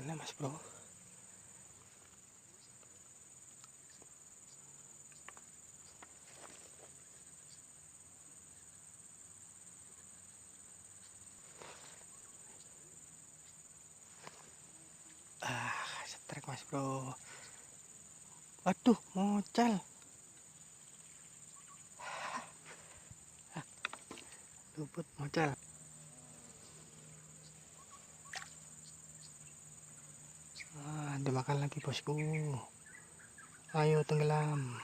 Mana mas bro? Setrek mas bro. Waduh, mocal. Luput mocal. Dimakan lagi bosku. Ayo tenggelam.